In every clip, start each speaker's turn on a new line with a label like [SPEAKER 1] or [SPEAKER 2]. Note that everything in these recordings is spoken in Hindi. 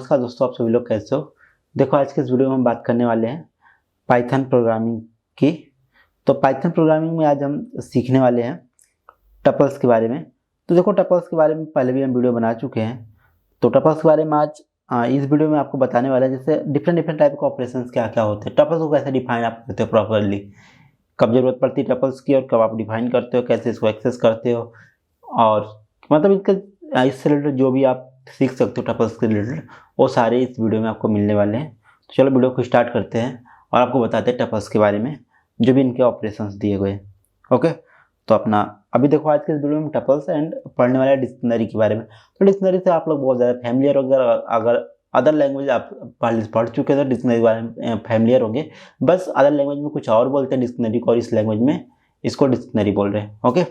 [SPEAKER 1] नमस्कार दोस्तों, आप सभी लोग कैसे हो। देखो, आज के इस वीडियो में हम बात करने वाले हैं पाइथन प्रोग्रामिंग की। तो पाइथन प्रोग्रामिंग में आज हम सीखने वाले हैं टपल्स के बारे में। तो देखो, टपल्स के बारे में पहले भी हम वीडियो बना चुके हैं। तो टपल्स के बारे में आज इस वीडियो में आपको बताने वाला है, जैसे डिफरेंट टाइप के ऑपरेशंस क्या क्या होते हैं, टपल्स को कैसे डिफाइन आप करते हो प्रॉपरली, कब जरूरत पड़ती है टपल्स की और कब आप डिफाइन करते हो, कैसे इसको एक्सेस करते हो, और मतलब इससे रिलेटेड जो भी आप सीख सकते हो टपल्स के रिलेटेड, वो सारे इस वीडियो में आपको मिलने वाले हैं। तो चलो वीडियो को स्टार्ट करते हैं और आपको बताते हैं टपल्स के बारे में, जो भी इनके ऑपरेशंस दिए गए। ओके, तो अपना अभी देखो, आज के इस वीडियो में टपल्स एंड पढ़ने वाले डिक्शनरी के बारे में। तो डिक्शनरी से आप लोग बहुत ज़्यादा फैमिलियर हो गए, अगर अदर लैंग्वेज आप पढ़ चुके तो डिक्शनरी के बारे में फैमिलियर होंगे। बस अदर लैंग्वेज में कुछ और बोलते हैं डिक्शनरी को, और इस लैंग्वेज में इसको डिक्शनरी बोल रहे हैं। ओके,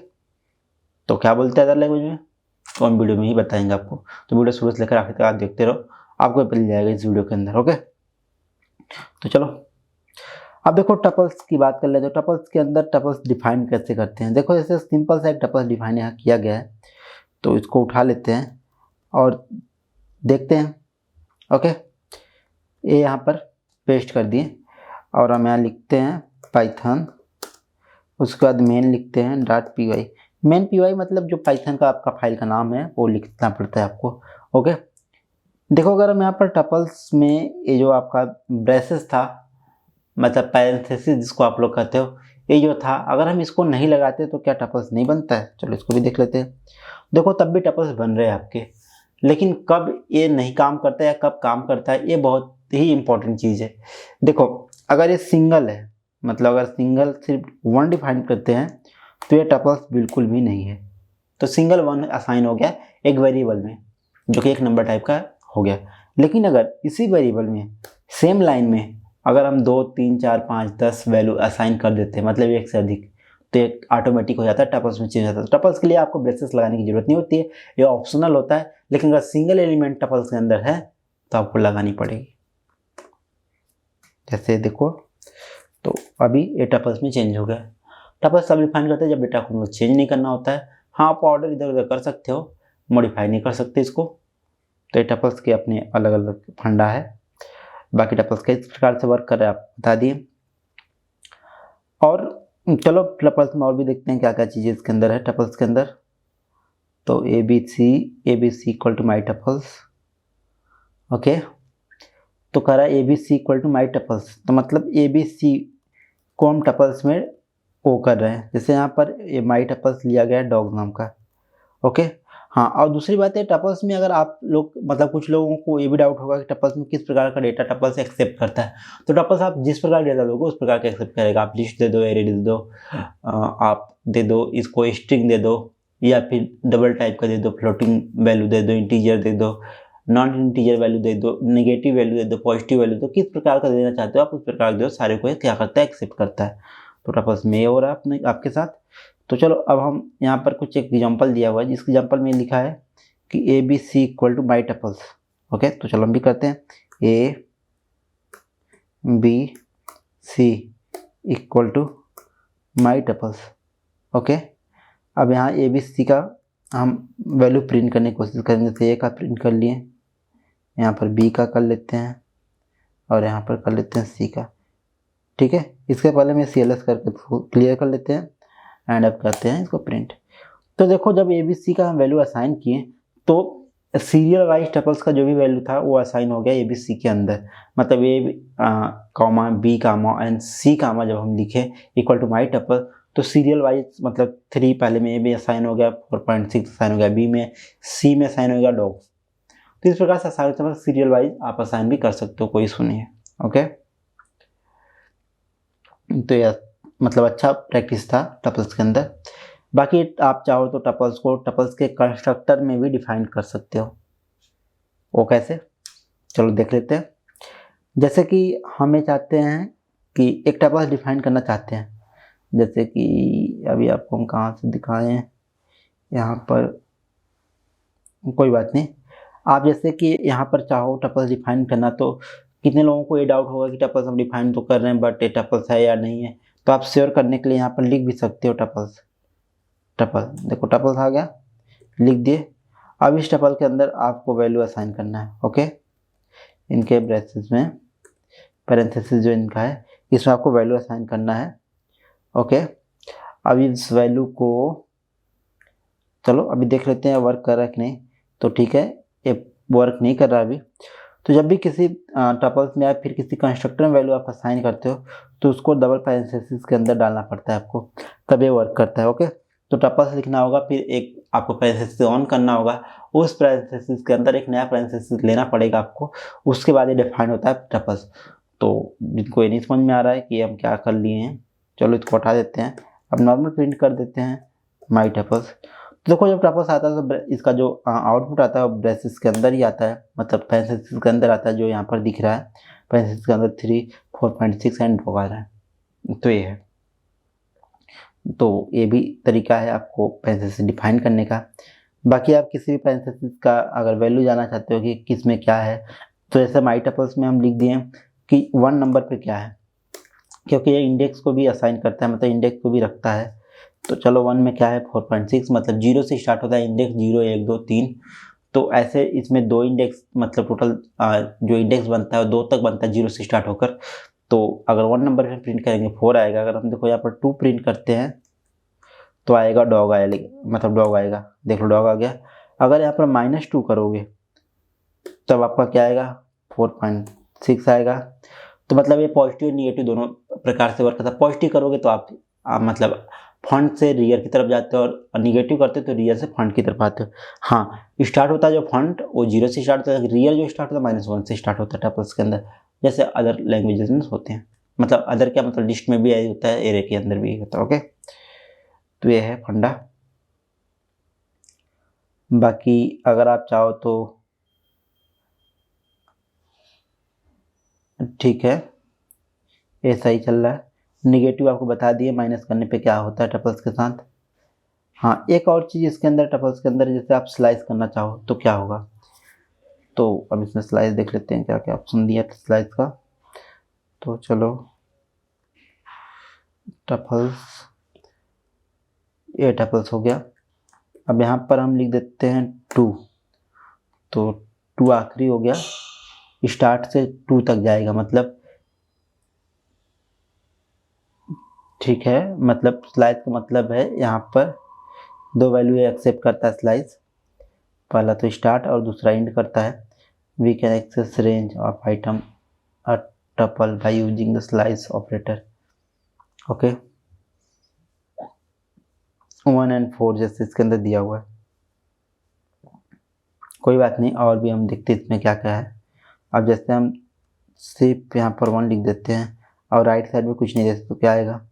[SPEAKER 1] तो क्या बोलते हैं अदर लैंग्वेज में तो हम वीडियो में ही बताएंगे आपको। तो वीडियो शुरू से लेकर आखिर तक आप देखते रहो, आपको मिल जाएगा इस वीडियो के अंदर। ओके, तो चलो अब देखो टपल्स की बात कर लेते हैं। टपल्स के अंदर टपल्स डिफाइन कैसे करते हैं। देखो, जैसे सिंपल सा एक टपल्स डिफाइन यहाँ किया गया है, तो इसको उठा लेते हैं और देखते हैं। ओके, ये यहाँ पर पेस्ट कर दिए और हम यहाँ लिखते हैं पाइथन, उसके बाद मेन लिखते हैं .py। मेन py मतलब जो पाइथन का आपका फाइल का नाम है वो लिखना पड़ता है आपको। ओके, देखो, अगर हम यहाँ पर टपल्स में ये जो आपका ब्रेसेस था, मतलब पैरेंथेसिस जिसको आप लोग कहते हो, ये जो था, अगर हम इसको नहीं लगाते तो क्या टपल्स नहीं बनता है। चलो इसको भी देख लेते हैं। देखो, तब भी टपल्स बन रहे हैं आपके, लेकिन कब ये नहीं काम करता है या कब काम करता है, ये बहुत ही इंपॉर्टेंट चीज़ है। देखो, अगर ये सिंगल है, मतलब अगर सिंगल सिर्फ वन डिफाइन करते हैं तो ये टपल्स बिल्कुल भी नहीं है। तो सिंगल वन असाइन हो गया एक वेरिएबल में, जो कि एक नंबर टाइप का हो गया। लेकिन अगर इसी वेरिएबल में सेम लाइन में अगर हम 2, 3, 4, 5, 10 वैल्यू असाइन कर देते हैं, मतलब एक से अधिक, तो ये ऑटोमेटिक हो जाता है, टपल्स में चेंज हो जाता है। टपल्स के लिए आपको ब्रेसेस लगाने की जरूरत नहीं होती है, ये ऑप्शनल होता है। लेकिन अगर सिंगल एलिमेंट टपल्स के अंदर है तो आपको लगानी पड़ेगी। जैसे देखो, तो अभी ये टपल्स में चेंज हो गया। टपल्स तब डिफाइन करते हैं जब डेटा को चेंज नहीं करना होता है। हाँ, आप ऑर्डर इधर उधर कर सकते हो, मॉडिफाई नहीं कर सकते इसको। तो ये टपल्स के अपने अलग अलग फंडा है। बाकी टपल्स किस प्रकार से वर्क कर रहे हैं आप बता दिए। और चलो टपल्स में और भी देखते हैं क्या क्या चीज़ें इसके अंदर है टपल्स के अंदर। तो A B C equal to my tuples. Okay, तो कह रहा है A B C equal to my tuples, तो मतलब ए बी सी को हम टपल्स में वो कर रहे हैं। जैसे यहाँ पर ये माई टपल्स लिया गया है डॉग नाम का। ओके, हाँ, और दूसरी बात है टपल्स में अगर आप लोग, मतलब कुछ लोगों को ये भी डाउट होगा कि टपल्स में किस प्रकार का डेटा टपल्स एक्सेप्ट करता है। तो टपल्स आप जिस प्रकार डेटा दोगे उस प्रकार का एक्सेप्ट करेगा। आप लिस्ट दे दो, एरे दे दो, आप दे दो इसको स्ट्रिंग दे दो, या फिर डबल टाइप का दे दो, फ्लोटिंग वैल्यू दे दो, इंटीजर दे दो, नॉन इंटीजर वैल्यू दे दो, नेगेटिव वैल्यू दे दो, पॉजिटिव वैल्यू दो, किस प्रकार का देना चाहते हो आप उस प्रकार दो, सारे को क्या करता है एक्सेप्ट करता है। तो टपल्स में ये हो रहा है अपने आपके साथ। तो चलो अब हम यहाँ पर कुछ एक एग्जांपल दिया हुआ है, जिस एग्जांपल में लिखा है कि A B C equal to my tuples. Okay, तो चलो हम भी करते हैं A B C equal to my tuples. Okay, अब यहाँ ए बी सी का हम वैल्यू प्रिंट करने की कोशिश करेंगे। तो ए का प्रिंट कर लिए, यहाँ पर बी का कर लेते हैं और यहाँ पर कर लेते हैं सी का। ठीक है, इसके पहले मैं CLS करके क्लियर कर लेते हैं एंड अब करते हैं इसको प्रिंट। तो देखो, जब ए बी सी का हम वैल्यू असाइन किए तो सीरियल वाइज टपल्स का जो भी वैल्यू था वो असाइन हो गया ए बी सी के अंदर। मतलब ए कॉमा बी कामा एंड सी कामा जब हम लिखे इक्वल टू माई टपल, तो सीरियल वाइज मतलब 3 पहले में ए बी असाइन हो गया, 4.6 असाइन हो गया बी में, सी में असाइन हो गया डॉग। तो इस प्रकार से असाइन मतलब सीरियल वाइज आप असाइन भी कर सकते हो, कोई इशू नहीं है। ओके, तो यह मतलब अच्छा प्रैक्टिस था टपल्स के अंदर। बाकी आप चाहो तो टपल्स को टपल्स के कंस्ट्रक्टर में भी डिफाइन कर सकते हो। वो कैसे, चलो देख लेते हैं। जैसे कि हमें चाहते हैं कि एक टपल्स डिफाइन करना चाहते हैं, जैसे कि अभी आपको हम कहाँ से दिखाएं, यहाँ पर कोई बात नहीं। आप जैसे कि यहाँ पर चाहो टपल्स डिफाइन करना, तो कितने लोगों को ये डाउट होगा कि टपल्स हम डिफाइन तो कर रहे हैं बट ये टपल्स है या नहीं है। तो आप श्योर करने के लिए यहाँ पर लिख भी सकते हो टपल्स। टपल, देखो टपल्स आ गया, लिख दिए। अब इस टपल के अंदर आपको वैल्यू असाइन करना है। ओके, इनके ब्रेसेस में पैरेंथेसिस जो इनका है इसमें आपको वैल्यू असाइन करना है। ओके, अब इस वैल्यू को चलो अभी देख लेते हैं वर्क कर रहा है कि नहीं। तो ठीक है, ये वर्क नहीं कर रहा अभी। तो जब भी किसी टपल्स में या फिर किसी कंस्ट्रक्टर में वैल्यू आप असाइन करते हो तो उसको डबल पैरेंथेसिस के अंदर डालना पड़ता है आपको, तब ये वर्क करता है। ओके, तो टपल्स लिखना होगा, फिर एक आपको पैरेंथेसिस ऑन करना होगा, उस पैरेंथेसिस के अंदर एक नया पैरेंथेसिस लेना पड़ेगा आपको, उसके बाद ये डिफाइन होता है टपल्स। तो जिनको ये नहीं समझ में आ रहा है कि हम क्या कर लिए हैं, चलो इसको हटा देते हैं, अब नॉर्मल प्रिंट कर देते हैं माई टपल्स। तो देखो जब टपल्स आता है तो इसका जो आउटपुट आता है वो ब्रेसेस के अंदर ही आता है, मतलब पैरेंथेसिस के अंदर आता है, जो यहाँ पर दिख रहा है पैरेंथेसिस के अंदर 3, 4.6 एंड आ रहा है। तो ये है, तो ये भी तरीका है आपको पैरेंथेसिस डिफाइन करने का। बाकी आप किसी भी पैरेंथेसिस का अगर वैल्यू जानना चाहते हो कि किस में क्या है, तो जैसे माई टपल्स में हम लिख दिए कि 1 नंबर पे क्या है, क्योंकि ये इंडेक्स को भी असाइन करता है, मतलब इंडेक्स को भी रखता है। तो चलो 1 में क्या है 4.6, मतलब 0 से स्टार्ट होता है इंडेक्स, 0, 1, 2, 3। तो ऐसे इसमें 2 इंडेक्स, मतलब टोटल जो इंडेक्स बनता है 2 तक बनता है 0 से स्टार्ट होकर। तो अगर 1 नंबर पे प्रिंट करेंगे 4 आएगा, अगर हम देखो यहाँ पर 2 प्रिंट करते हैं तो आएगा डॉग आएगा, मतलब डॉग आएगा, देख लो डॉग आ गया। अगर यहाँ पर -2 करोगे तब आपका क्या आएगा 4.6 आएगा। तो मतलब ये पॉजिटिव और निगेटिव दोनों प्रकार से वर्क करता है। पॉजिटिव करोगे तो आप मतलब फ्रंट से रियर की तरफ जाते हो, और निगेटिव करते हो तो रियर से फ्रंट की तरफ आते हो। हाँ, स्टार्ट होता है जो फ्रंट वो 0 से स्टार्ट होता है, रियर जो स्टार्ट होता है -1 से स्टार्ट होता है टपल्स के अंदर, जैसे अदर लैंग्वेजेस में होते हैं। मतलब अदर क्या मतलब लिस्ट में भी यही होता है, एरे के अंदर भी होता है। ओके, तो ये है फंडा। बाकी अगर आप चाहो तो ठीक है, ये सही चल रहा है। निगेटिव आपको बता दिए माइनस करने पे क्या होता है टपल्स के साथ। हाँ, एक और चीज़ इसके अंदर टपल्स के अंदर, जैसे आप स्लाइस करना चाहो तो क्या होगा। तो अब इसमें स्लाइस देख लेते हैं क्या क्या ऑप्शन दिया स्लाइस का। तो चलो टपल्स, ये टपल्स हो गया। अब यहाँ पर हम लिख देते हैं 2, तो 2 आखिरी हो गया, स्टार्ट से 2 तक जाएगा, मतलब ठीक है। मतलब स्लाइस का मतलब है यहाँ पर 2 वैल्यू एक्सेप्ट करता है स्लाइस, पहला तो स्टार्ट और दूसरा एंड करता है। We can access range of item a tuple by using the slice operator. Okay, 1 और 4 जैसे इसके अंदर दिया हुआ है। कोई बात नहीं, और भी हम देखते हैं इसमें क्या क्या है। अब जैसे हम सिर्फ यहाँ पर 1 लिख देते हैं और राइट साइड में कुछ नहीं देते तो क्या आएगा।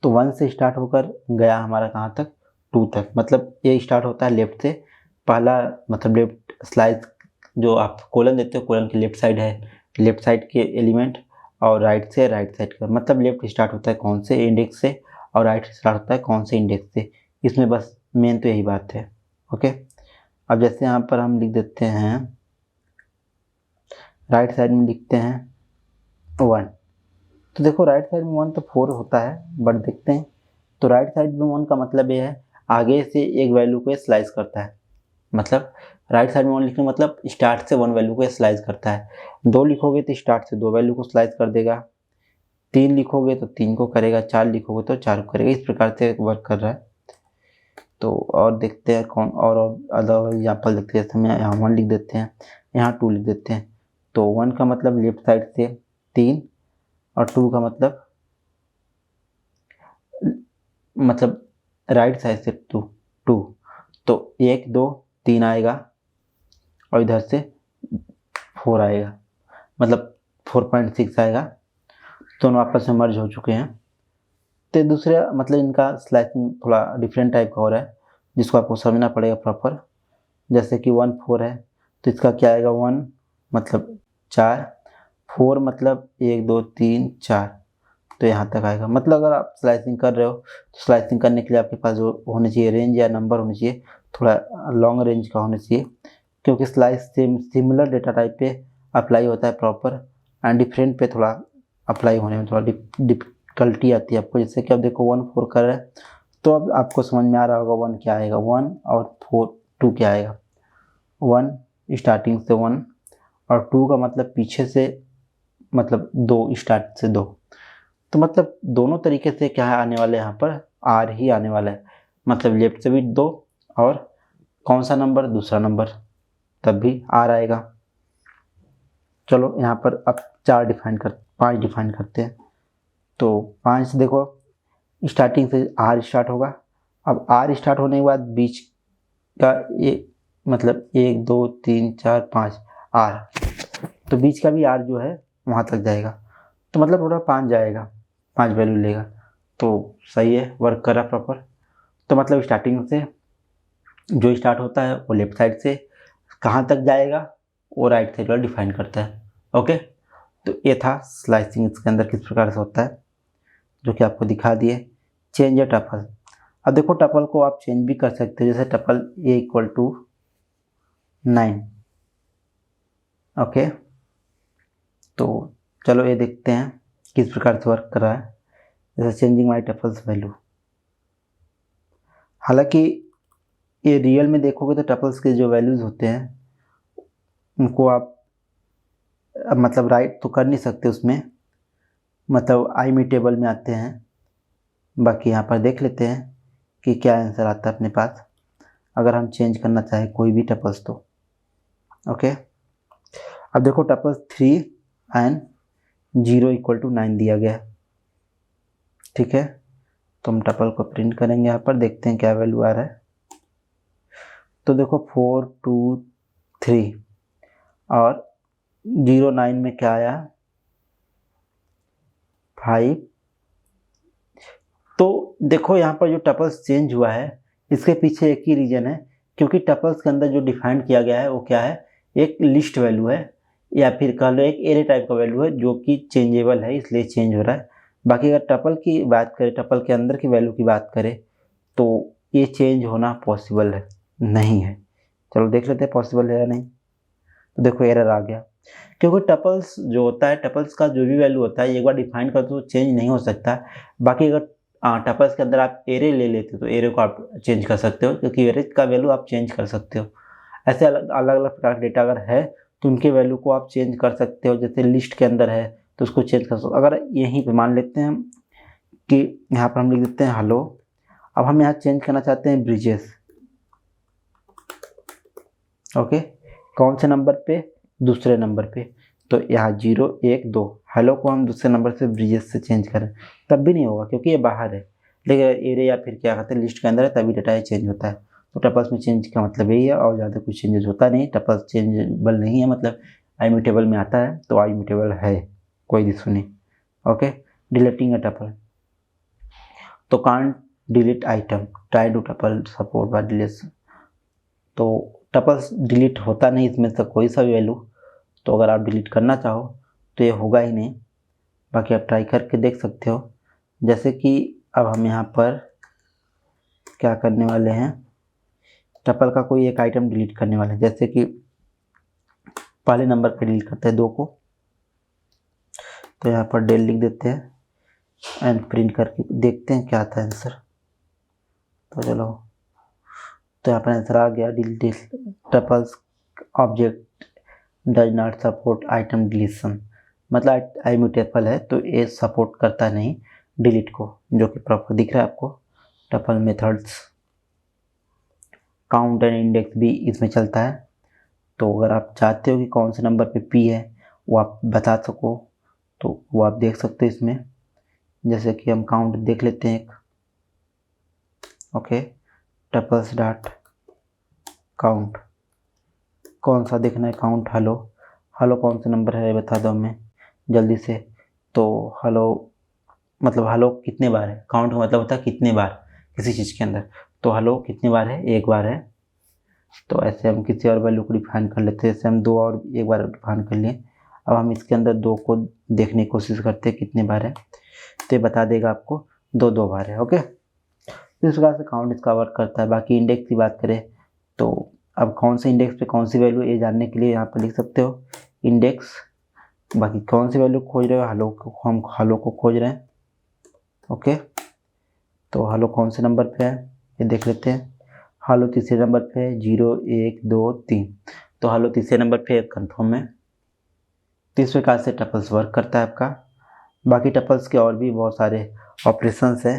[SPEAKER 1] तो 1 से स्टार्ट होकर गया हमारा कहाँ तक 2 तक, मतलब ये स्टार्ट होता है लेफ्ट से, पहला मतलब लेफ्ट स्लाइस जो आप कोलन देते हो, कोलन की लेफ्ट साइड है, लेफ्ट साइड के एलिमेंट, और राइट से राइट साइड का, मतलब लेफ्ट स्टार्ट होता है कौन से इंडेक्स से और राइट स्टार्ट होता है कौन से इंडेक्स से। इसमें बस मेन तो यही बात है। ओके, अब जैसे यहाँ पर हम लिख देते हैं राइट साइड में लिखते हैं 1, तो देखो राइट साइड में 1 तो 4 होता है, बट देखते हैं तो राइट साइड में 1 का मतलब ये है आगे से एक वैल्यू को स्लाइस करता है, मतलब राइट साइड में 1 लिखने मतलब स्टार्ट से 1 वैल्यू को स्लाइस करता है। 2 लिखोगे तो स्टार्ट से 2 वैल्यू को स्लाइस कर देगा, 3 लिखोगे तो 3 को करेगा, 4 लिखोगे तो 4 को करेगा, इस प्रकार से वर्क कर रहा है। तो और देखते हैं कौन और अदर एग्जाम्पल देखते हैं। जैसे हम यहाँ 1 लिख देते हैं, यहाँ 2 लिख देते हैं। तो 1 का मतलब लेफ्ट साइड से 3 और 2 का मतलब राइट साइड से 2, तो 1, 2, 3 आएगा और इधर से 4 आएगा, मतलब 4.6 आएगा। दोनों आपस में मर्ज हो चुके हैं। तो दूसरे मतलब इनका स्लाइसिंग थोड़ा डिफरेंट टाइप का हो रहा है, जिसको आपको समझना पड़ेगा प्रॉपर। जैसे कि 1, 4 है तो इसका क्या आएगा 1 मतलब 4, 4 मतलब 1, 2, 3, 4, तो यहाँ तक आएगा। मतलब अगर आप स्लाइसिंग कर रहे हो तो स्लाइसिंग करने के लिए आपके पास जो होने चाहिए रेंज या नंबर होने चाहिए, थोड़ा लॉन्ग रेंज का होना चाहिए, क्योंकि स्लाइस सिमिलर डेटा टाइप पे अप्लाई होता है प्रॉपर, एंड डिफरेंट पे थोड़ा अप्लाई होने में थोड़ा डिफिकल्टी आती है आपको। जैसे कि अब देखो 1, 4 कर रहा है तो अब आपको समझ में आ रहा होगा 1 क्या आएगा, 1 और 4, 2 क्या आएगा। 1 स्टार्टिंग से 1 और 2 का मतलब पीछे से, मतलब 2 स्टार्ट से 2, तो मतलब दोनों तरीके से क्या आने वाला है, यहाँ पर आर ही आने वाला है। मतलब लेफ्ट से भी 2 और कौन सा नंबर, दूसरा नंबर, तब भी आर आएगा। चलो यहाँ पर अब 5 डिफाइन करते हैं। तो 5 से देखो स्टार्टिंग से आर स्टार्ट होगा। अब आर स्टार्ट होने के बाद बीच का ये मतलब 1 2 3 4 5 आर, तो बीच का भी आर जो है वहाँ तक जाएगा, तो मतलब टोटल 5 जाएगा, 5 वैल्यू लेगा। तो सही है, वर्क करा प्रॉपर। तो मतलब स्टार्टिंग से जो स्टार्ट होता है वो लेफ्ट साइड से कहाँ तक जाएगा वो राइट साइड वाला डिफाइन करता है। ओके, तो ये था स्लाइसिंग इसके अंदर किस प्रकार से होता है, जो कि आपको दिखा दिए। चेंज ए टपल। अब देखो टपल को आप चेंज भी कर सकते हो, जैसे tuple A equal to 9। Okay, तो चलो ये देखते हैं किस प्रकार से वर्क कर रहा है। जैसे चेंजिंग माई टपल्स वैल्यू, हालांकि ये रियल में देखोगे तो टपल्स के जो वैल्यूज़ होते हैं उनको आप मतलब राइट तो कर नहीं सकते उसमें, मतलब आई मी टेबल में आते हैं। बाकी यहाँ पर देख लेते हैं कि क्या आंसर आता है अपने पास, अगर हम चेंज करना चाहें कोई भी टपल्स तो। ओके, अब देखो टपल्स 3 एंड 0 इक्वल टू 9 दिया गया है। ठीक है, तो हम टपल को प्रिंट करेंगे, यहाँ पर देखते हैं क्या वैल्यू आ रहा है। तो देखो 4 2 3 और 0 9 में क्या आया, 5। तो देखो यहाँ पर जो टपल्स चेंज हुआ है इसके पीछे एक ही रीजन है, क्योंकि टपल्स के अंदर जो डिफाइंड किया गया है वो क्या है, एक लिस्ट वैल्यू है, या फिर कह लो एक एरे टाइप का वैल्यू है जो कि चेंजेबल है, इसलिए चेंज हो रहा है। बाकी अगर टपल की बात करें, टपल के अंदर की वैल्यू की बात करें तो ये चेंज होना पॉसिबल है नहीं है। चलो देख लेते हैं पॉसिबल है या नहीं। तो देखो एरर आ गया, क्योंकि टपल्स जो होता है, टपल्स का जो भी वैल्यू होता है एक बार डिफाइन कर तो चेंज नहीं हो सकता। बाकी अगर टपल्स के अंदर आप एरे ले लेते हो तो एरे को आप चेंज कर सकते हो, क्योंकि एरे का वैल्यू आप चेंज कर सकते हो। ऐसे अलग अलग प्रकार का डेटा अगर है तो उनके वैल्यू को आप चेंज कर सकते हो। जैसे लिस्ट के अंदर है तो उसको चेंज कर सकते हो। अगर यहीं पे मान लेते हैं हम कि यहाँ पर हम लिख देते हैं हेलो, अब हम यहाँ चेंज करना चाहते हैं ब्रिजेस। ओके, कौन से नंबर पे, दूसरे नंबर पे, तो यहाँ 0 1 2 हेलो को हम दूसरे नंबर से ब्रिजेस से चेंज करें तब भी नहीं होगा, क्योंकि ये बाहर है। लेकिन एरे या फिर क्या कहते हैं लिस्ट के अंदर है तभी डेटा चेंज होता है। तो टपल्स में चेंज का मतलब यही है, और ज़्यादा कुछ चेंजेस होता नहीं। टपल्स चेंजेबल नहीं है, मतलब आईम्यूटेबल में आता है तो आईम्यूटेबल है, कोई इशू नहीं। ओके, डिलीटिंग अ टपल, तो can't delete item, try to tuple support by deletion. तो टपल्स डिलीट होता नहीं इसमें से कोई सा भी वैल्यू, तो अगर आप डिलीट करना चाहो तो ये होगा ही नहीं। बाकी आप ट्राई करके देख सकते हो। जैसे कि अब हम यहाँ पर क्या करने वाले हैं, टपल का कोई एक आइटम डिलीट करने वाले हैं। जैसे कि पहले नंबर पे डिलीट करते हैं 2 को, तो यहाँ पर डेल लिख देते हैं एंड प्रिंट करके देखते हैं क्या आता है आंसर। तो चलो, तो यहाँ पर आंसर आ गया, delete tuples object does not support item deletion, मतलब आईम्यूटेबल है तो ये सपोर्ट करता नहीं डिलीट को, जो कि प्रॉपर दिख रहा है आपको। Tuple methods, count and index भी इसमें चलता है। तो अगर आप चाहते हो कि कौन से नंबर पे पी है वो आप बता सको तो वो आप देख सकते हो इसमें। जैसे कि हम काउंट देख लेते हैं एक। ओके, टपल्स डॉट काउंट, कौन सा देखना है, काउंट हेलो, हेलो कौन सा नंबर है बता दो हमें जल्दी से। तो हेलो मतलब हेलो कितने बार है, काउंट का मतलब होता है कितने बार किसी चीज़ के अंदर। तो हेलो कितने बार है, 1 बार है। तो ऐसे हम किसी और वैल्यू को डिफाइन कर लेते हैं, जैसे हम 2 और 1 बार डिफाइन कर लिए। अब हम इसके अंदर 2 को देखने की कोशिश करते हैं कितने बार है, तो ये बता देगा आपको 2 बार है। ओके, इस प्रकार से काउंट इसका वर्क करता है। बाकी इंडेक्स की बात करें तो अब कौन से इंडेक्स पे कौन सी वैल्यू ये जानने के लिए यहाँ पर लिख सकते हो इंडेक्स। बाकी कौन सी वैल्यू खोज रहे हो, हेलो को, हम हेलो को खोज रहे हैं। ओके, तो हेलो कौन से नंबर पे है ये देख लेते हैं। हेलो तीसरे नंबर पे है, 0 1 2 3, तो हेलो तीसरे नंबर पे कंफर्म है। तो इस प्रकार से टपल्स वर्क करता है आपका। बाकी टपल्स के और भी बहुत सारे ऑपरेशंस हैं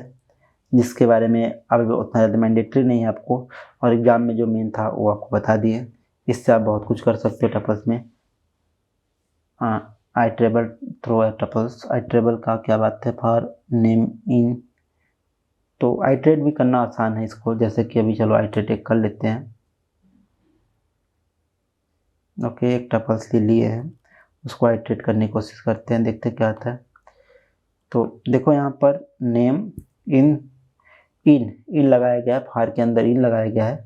[SPEAKER 1] जिसके बारे में अभी उतना ज़्यादा मैंडेटरी नहीं है आपको, और एग्जाम में जो मेन था वो आपको बता दिए। इससे आप बहुत कुछ कर सकते हो टपल्स में। आई ट्रेबल थ्रो टपल्स, आई ट्रेबल का क्या बात है, फॉर नेम इन, तो आइट्रेट भी करना आसान है इसको, जैसे कि अभी चलो आइट्रेट एक कर लेते हैं। ओके, एक टपल्स ले लिए हैं, उसको आइट्रेट करने की कोशिश करते हैं, देखते क्या आता है। तो देखो यहाँ पर नेम इन इन लगाया गया है, फार के अंदर इन लगाया गया है।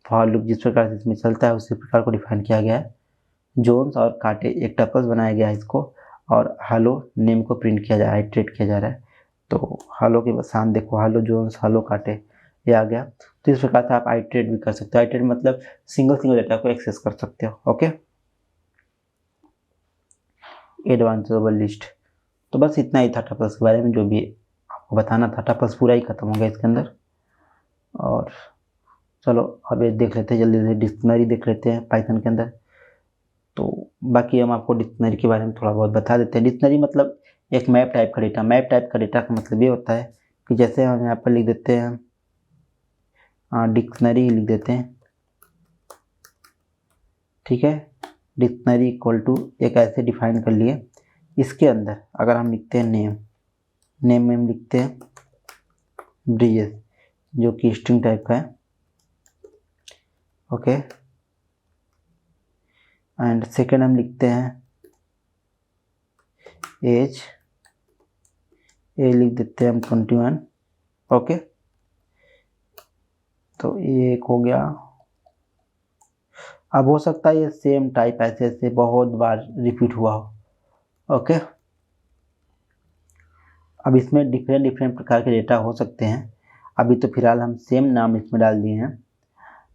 [SPEAKER 1] फार लूप जिस प्रकार से इसमें चलता है उसी प्रकार को डिफाइन किया गया है। जोन्स और कांटे एक टपल्स बनाया गया है इसको, और हेलो नेम को प्रिंट किया जा रहा है, आइट्रेट किया जा रहा है। तो हेलो के साथ देखो हेलो जोन्स हेलो कांटे ये आ गया। तो इस प्रकार से आप आइट्रेट भी कर सकते हो। आइट्रेट मतलब सिंगल डेटा को एक्सेस कर सकते हो। ओके, एडवांसेबल लिस्ट। तो बस इतना ही था टपल्स के बारे में, जो भी आपको बताना था। टपल्स पूरा ही खत्म हो गया इसके अंदर। और चलो अब ये देख लेते हैं, जल्दी से डिक्शनरी देख लेते हैं पाइथन के अंदर। तो बाकी हम आपको डिक्शनरी के बारे में थोड़ा बहुत बता देते हैं। डिक्शनरी मतलब एक मैप टाइप का डेटा। मैप टाइप का डेटा का मतलब ये होता है कि जैसे हम यहाँ पर लिख देते हैं डिक्शनरी लिख देते हैं, ठीक है। डिक्शनरी इक्वल टू एक ऐसे डिफाइन कर लिए। इसके अंदर अगर हम लिखते हैं नेम में हम लिखते हैं ब्रिजेस, जो कि स्ट्रिंग टाइप का है। ओके, एंड सेकेंड हम लिखते हैं एज, ए लिख देते हैं हम 21। ओके, तो ये एक हो गया। अब हो सकता है ये सेम टाइप ऐसे ऐसे बहुत बार रिपीट हुआ हो। ओके, अब इसमें डिफरेंट प्रकार के डेटा हो सकते हैं। अभी तो फिलहाल हम सेम नाम इसमें डाल दिए हैं,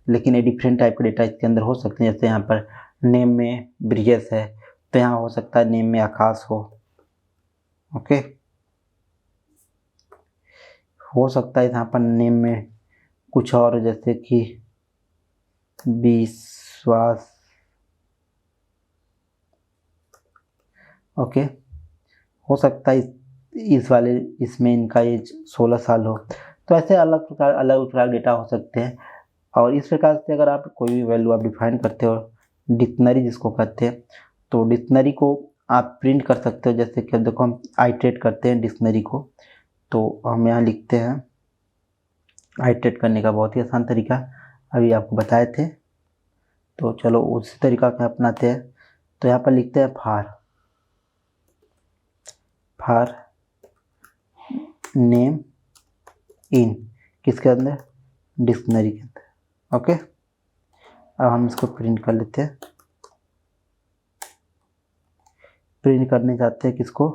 [SPEAKER 1] लेकिन ये डिफरेंट टाइप के डेटा इसके अंदर हो सकते हैं। जैसे यहाँ पर नेम में ब्रिजेस है, तो यहाँ हो सकता है नेम में आकाश हो। ओके, हो सकता है यहाँ पर नेम में कुछ और, जैसे कि विश्वास। ओके, हो सकता है इस वाले इसमें इनका एज 16 साल हो। तो ऐसे अलग प्रकार डेटा हो सकते हैं। और इस प्रकार से अगर आप कोई भी वैल्यू आप डिफाइन करते हो, डिक्शनरी जिसको कहते हैं, तो डिक्शनरी को आप प्रिंट कर सकते हो। जैसे कि अब देखो हम आइट्रेट करते हैं डिक्शनरी को, तो हम यहाँ लिखते हैं, आइट्रेट करने का बहुत ही आसान तरीका अभी आपको बताए थे। तो चलो उसी तरीका का अपनाते हैं। तो यहाँ पर लिखते हैं फार नेम इन, किसके अंदर, डिक्शनरी के अंदर। ओके, अब हम इसको प्रिंट कर लेते हैं। प्रिंट करने जाते हैं किसको,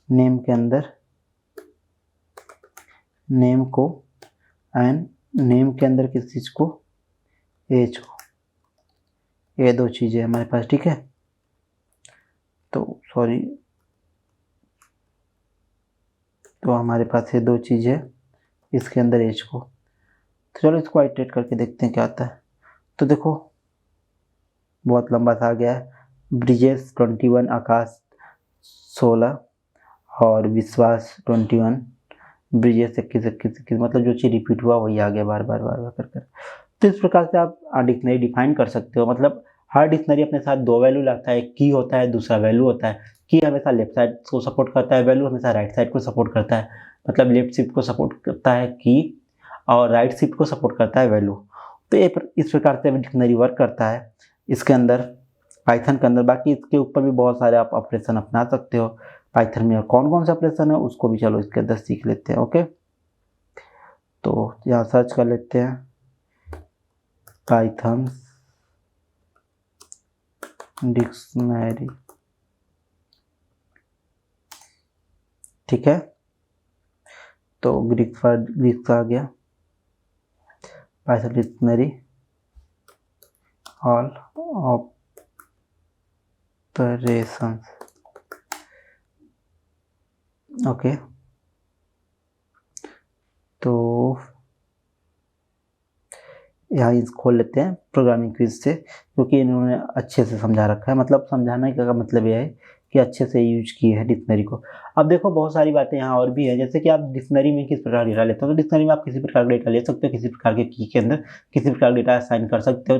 [SPEAKER 1] नेम के अंदर, नेम को, एंड नेम के अंदर किस चीज को, एज को। ये दो चीजें हमारे पास, ठीक है। तो सॉरी, तो हमारे पास ये दो चीजें, इसके अंदर एज को। तो चलो इसको आइट्रेट करके देखते हैं क्या आता है। तो देखो बहुत लंबा सा आ गया है। ब्रिजेस 21, आकाश 16 और विश्वास 21। ब्रिजेस 21 मतलब जो चीज़ रिपीट हुआ वही आ गया बार बार कर कर। तो इस प्रकार से आप डिक्शनरी डिफाइन कर सकते हो। मतलब हर डिक्शनरी अपने साथ दो वैल्यू लाता है, एक की होता है, दूसरा वैल्यू होता है। की हमेशा लेफ्ट साइड को सपोर्ट करता है, वैल्यू हमेशा राइट साइड को सपोर्ट करता है। मतलब लेफ्ट शिफ्ट को सपोर्ट करता है की, और राइट शिफ्ट को सपोर्ट करता है वैल्यू। तो ये इस प्रकार से डिक्शनरी वर्क करता है इसके अंदर, पाइथन के अंदर। बाकी इसके ऊपर भी बहुत सारे आप ऑपरेशन अपना सकते हो पाइथन में, और कौन कौन से ऑपरेशन है उसको भी चलो इसके अंदर सीख लेते हैं। ओके, तो यहाँ सर्च कर लेते हैं पाइथन डिक्शनरी, ठीक है। तो ग्रीक आ गया, Python dictionary all operations. Okay, तो यहाँ इस खोल लेते हैं प्रोग्रामिंग क्विज से, क्योंकि इन्होंने अच्छे से समझा रखा है। मतलब समझाने का मतलब यह है कि अच्छे से यूज किए हैं डिक्शनरी को। अब देखो बहुत सारी बातें यहाँ और भी है, जैसे कि आप डिक्शनरी में किस प्रकार डेटा लेते हो। तो डिक्शनरी में आप किसी प्रकार का डेटा ले सकते हो, किसी प्रकार के की के अंदर किसी प्रकार डेटा असाइन कर सकते हो।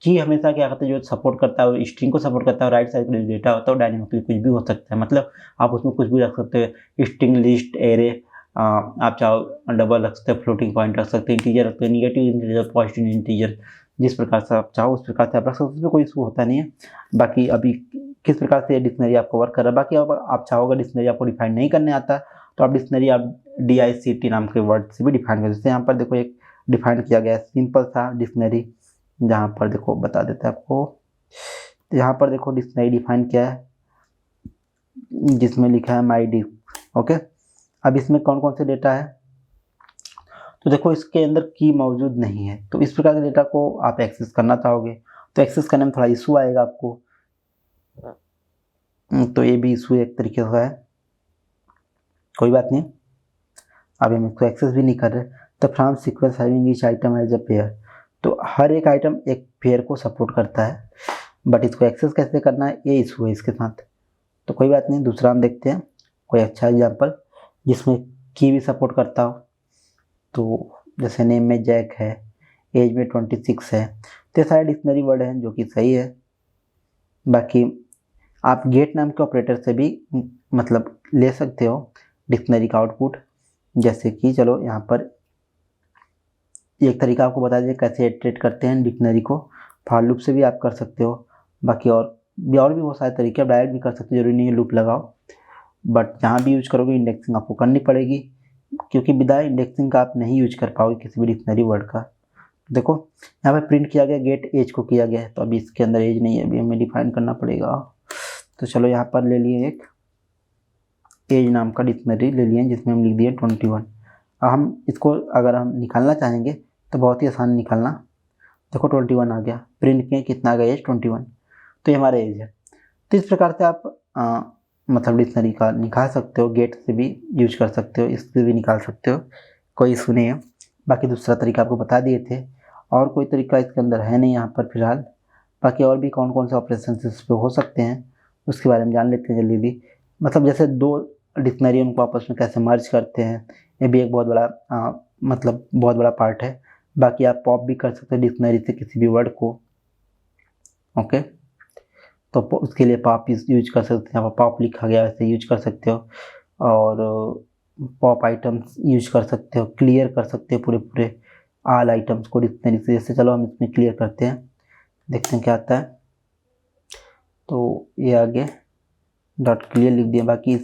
[SPEAKER 1] की हमेशा क्या करता है, जो सपोर्ट करता है स्ट्रिंग को सपोर्ट करता है, राइट साइड का डेटा होता है वो डायनेमिकली कुछ भी हो सकता है। मतलब आप उसमें कुछ भी रख सकते हो, स्ट्रिंग, लिस्ट, एरे, आप चाहो डबल रख सकते हो, फ्लोटिंग पॉइंट रख सकते हो, इंटीजर रखते हो, निगेटिव इंटीजर, पॉजिटिव इंटीजर, जिस प्रकार से आप चाहो उस प्रकार से आप रख सकते हो, उसमें कोई इशू होता नहीं है। बाकी अभी किस प्रकार से डिक्शनरी आपको वर्क कर रहा है, बाकी अब आप चाहोगे डिक्शनरी आपको डिफाइन नहीं करने आता तो आप डिक्शनरी आप DICT नाम के वर्ड से भी डिफाइन कर सकते हैं। यहाँ पर देखो एक डिफाइन किया गया है सिंपल सा डिक्शनरी, जहाँ पर देखो बता देते हैं आपको। यहाँ पर देखो डिक्शनरी डिफाइन किया है जिसमें लिखा है माई डिक्स। ओके, अब इसमें कौन कौन से डेटा है, तो देखो इसके अंदर की मौजूद नहीं है, तो इस प्रकार के डेटा को आप एक्सेस करना चाहोगे तो एक्सेस करने में थोड़ा इशू आएगा आपको। तो ये भी इशू एक तरीके से है, कोई बात नहीं, अब हम इसको एक्सेस भी नहीं कर रहे। तो from sequence having each item as a pair, तो हर एक आइटम एक पेयर को सपोर्ट करता है, बट इसको एक्सेस कैसे करना है ये इशू है इसके साथ। तो कोई बात नहीं, दूसरा हम देखते हैं कोई अच्छा एग्जाम्पल जिसमें की भी सपोर्ट करता हो। तो जैसे नेम में जैक है, एज में 26 है, तो ये सारे डिक्शनरी वर्ड हैं जो कि सही है। बाकी आप गेट नाम के ऑपरेटर से भी मतलब ले सकते हो डिक्शनरी का आउटपुट, जैसे कि चलो यहाँ पर एक तरीका आपको बता दीजिए कैसे इटरेट करते हैं डिक्शनरी को। फॉर लूप से भी आप कर सकते हो, बाकी और भी बहुत सारे तरीके, आप डायरेक्ट भी कर सकते हो, जरूरी नहीं है लूप लगाओ, बट जहाँ भी यूज करोगे इंडेक्सिंग आपको करनी पड़ेगी, क्योंकि बिना इंडेक्सिंग का आप नहीं यूज कर पाओगे किसी भी डिक्शनरी वर्ड का। देखो यहाँ पे प्रिंट किया गया गेट एज को किया गया है, तो अभी इसके अंदर एज नहीं है, अभी हमें डिफाइन करना पड़ेगा। तो चलो यहाँ पर ले लिए एक एज नाम का डिक्शनरी ले लिए जिसमें हम लिख दिए 21। अब हम इसको अगर हम निकालना चाहेंगे तो बहुत ही आसान निकालना, देखो 21 आ गया, प्रिंट किए कितना आ गया एज 21, तो ये हमारा एज है। तो इस प्रकार से आप मतलब डिक्शनरी का निकाल सकते हो, गेट से भी यूज कर सकते हो, इससे भी निकाल सकते हो, कोई इशू नहीं है। बाकी दूसरा तरीका आपको बता दिए थे, और कोई तरीका इसके अंदर है नहीं यहाँ पर फिलहाल। बाकी और भी कौन कौन से ऑपरेशन इस पर हो सकते हैं उसके बारे में जान लेते हैं जल्दी जल्दी। मतलब जैसे दो डिक्शनरी उनको आपस में कैसे मर्ज करते हैं, ये भी एक बहुत बड़ा मतलब बहुत बड़ा पार्ट है। बाकी आप पॉप भी कर सकते हो डिक्शनरी से किसी भी वर्ड को। ओके, तो उसके लिए पॉप यूज कर सकते हैं, पॉप लिखा गया वैसे यूज कर सकते हो, और पॉप आइटम्स यूज कर सकते हो, क्लियर कर सकते हो पूरे ऑल आइटम्स को डिक्शनरी से। जैसे चलो हम इसमें क्लियर करते हैं, देखते हैं क्या आता है। तो ये आगे डॉट क्लियर लिख दिया, बाकी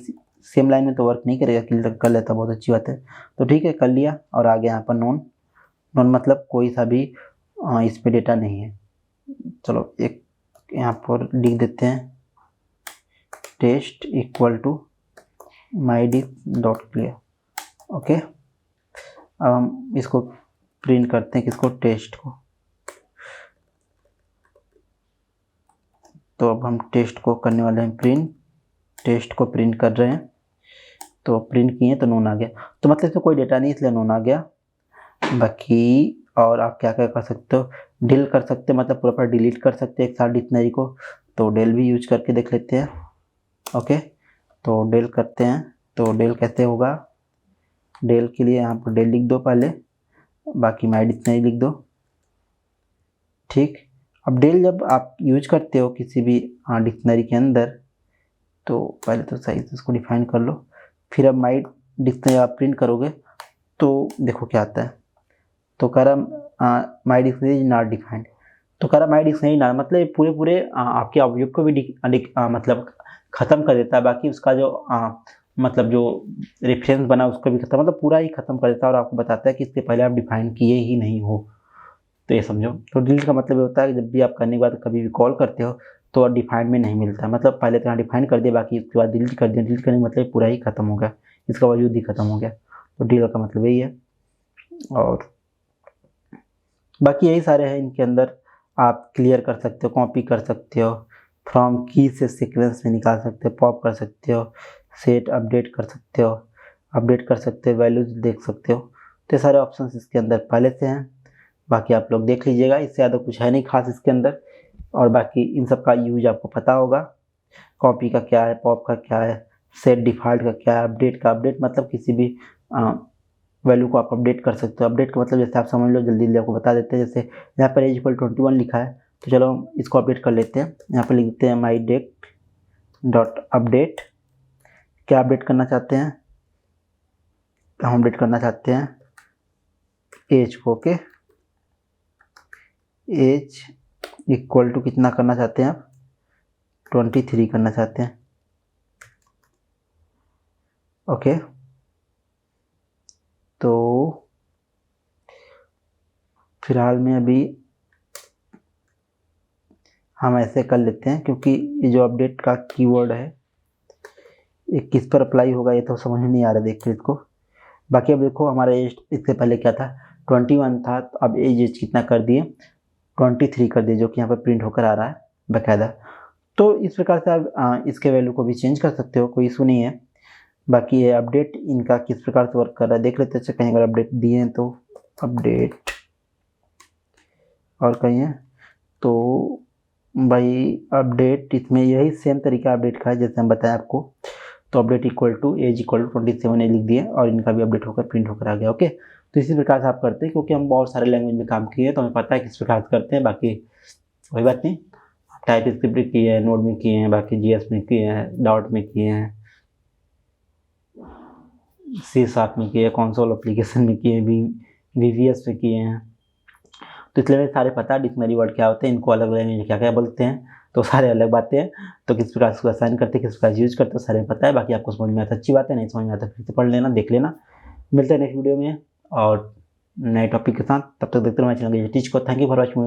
[SPEAKER 1] सेम लाइन में तो वर्क नहीं करेगा, क्लियर कर लेता बहुत अच्छी बात है। तो ठीक है कर लिया, और आगे यहाँ पर नॉन मतलब कोई सा भी इस पर डेटा नहीं है। चलो एक यहाँ पर लिख देते हैं test equal to mydict dot clear. Okay, अब हम इसको प्रिंट करते हैं, किसको, टेस्ट को। तो अब हम टेस्ट को करने वाले हैं प्रिंट, टेस्ट को प्रिंट कर रहे हैं, तो प्रिंट किए तो नॉन आ गया, तो मतलब इसमें कोई डेटा नहीं इसलिए नॉन आ गया। बाकी और आप क्या क्या कर सकते हो, डिल कर सकते हैं, मतलब पूरा डिलीट कर सकते हैं एक साथ डिक्शनरी को, तो डेल भी यूज करके देख लेते हैं। ओके, तो डेल करते हैं, तो डेल कैसे होगा, डेल के लिए यहाँ पर डेल लिख दो पहले, बाकी माई डिक्शनरी लिख दो। ठीक, अब डेल जब आप यूज करते हो किसी भी डिक्शनरी के अंदर, तो पहले तो सही से उसको डिफाइन कर लो, फिर अब माई डिक्शनरी आप प्रिंट करोगे तो देखो क्या आता है। तो कह रहा माई डिक्शनरी इज नॉट डिफाइंड, तो कह रहा माई डिक्शनरी नॉट मतलब पूरे आपके ऑब्जेक्ट को भी मतलब ख़त्म कर देता है, बाकी उसका जो मतलब जो रेफरेंस बना उसको भी खत्म, मतलब पूरा ही ख़त्म कर देता है, और आपको बताता है कि इससे पहले आप डिफाइन किए ही नहीं हो। तो ये समझो, तो डिलीट का मतलब ये होता है कि जब भी आप करने के बाद कभी भी कॉल करते हो तो डिफाइन में नहीं मिलता, मतलब पहले तो यहाँ डिफाइन कर दिया, बाकी उसके बाद डिलीट कर दिया, डिलीट करने का मतलब पूरा ही खत्म हो गया, इसका वजूद ही खत्म हो गया। तो डिलीट का मतलब यही है, और बाकी यही सारे हैं इनके अंदर। आप क्लियर कर सकते हो, कॉपी कर सकते हो, फ्रॉम की से सीक्वेंस में निकाल सकते हो, पॉप कर सकते हो, सेट अपडेट कर सकते हो, वैल्यूज देख सकते हो, तो ये सारे ऑप्शंस इसके अंदर पहले से हैं। बाकी आप लोग देख लीजिएगा, इससे ज़्यादा कुछ है नहीं खास इसके अंदर। और बाकी इन सब का यूज आपको पता होगा, कॉपी का क्या है, पॉप का क्या है, सेट डिफ़ॉल्ट का क्या है, अपडेट का। अपडेट मतलब किसी भी वैल्यू को आप अपडेट कर सकते हो। अपडेट का मतलब जैसे आप समझ लो, जल्दी जल्दी आपको बता देते हैं। जैसे यहाँ पर एज इक्वल 21 लिखा है, तो चलो हम इसको अपडेट कर लेते हैं। यहाँ पर लिखते हैं माई डेट डॉट अपडेट। क्या अपडेट करना चाहते हैं? तो हम अपडेट करना चाहते हैं एज को। ओके, एज इक्वल टू कितना करना चाहते हैं आप? 23 करना चाहते हैं। ओके, तो फिलहाल में अभी हम ऐसे कर लेते हैं, क्योंकि ये जो अपडेट का कीवर्ड है ये किस पर अप्लाई होगा ये तो समझ में नहीं आ रहा देख के इसको। बाकी अब देखो, हमारा एज इससे पहले क्या था, 21 था, तो अब एज कितना कर दिए, 23 कर दिए, जो कि यहाँ पर प्रिंट होकर आ रहा है बाकायदा। तो इस प्रकार से आप इसके वैल्यू को भी चेंज कर सकते हो, कोई इशू नहीं है। बाकी ये अपडेट इनका किस प्रकार से वर्क कर रहा है देख लेते हैं। अच्छा, कहीं अगर अपडेट दिए हैं तो अपडेट, और कहीं है तो भाई अपडेट, इसमें यही सेम तरीका अपडेट का है जैसे हम बताएं आपको। तो update equal to age equal to 27 ये लिख दिए, और इनका भी अपडेट होकर प्रिंट होकर आ गया। ओके, तो इसी प्रकार से आप करते हैं, क्योंकि हम बहुत सारे लैंग्वेज में काम किए हैं तो हमें पता है किस प्रकार से करते हैं। बाकी कोई बात नहीं, टाइप स्क्रिप्ट किए हैं, नोड में किए हैं, बाकी जीएस में किए हैं, डॉट में किए हैं, C# में किए हैं, कंसोल एप्लीकेशन में किए हैं, VVS में किए हैं। तो इसलिए मुझे सारे पता है डिक्शनरी वर्ड क्या होते हैं, इनको अलग लैंग्वेज क्या क्या बोलते हैं, तो सारे अलग बातें हैं। तो किस प्रकार से असाइन करते हैं, किस प्रकार से यूज करते हैं, सारे पता है। बाकी आपको समझ में आता अच्छी बात है, नहीं समझ में आता फिर से पढ़ लेना, देख लेना। मिलते हैं नेक्स्ट वीडियो में और नए टॉपिक के साथ। तब तक देखते रहो हमारे चैनल टीच को। Thank you for watching.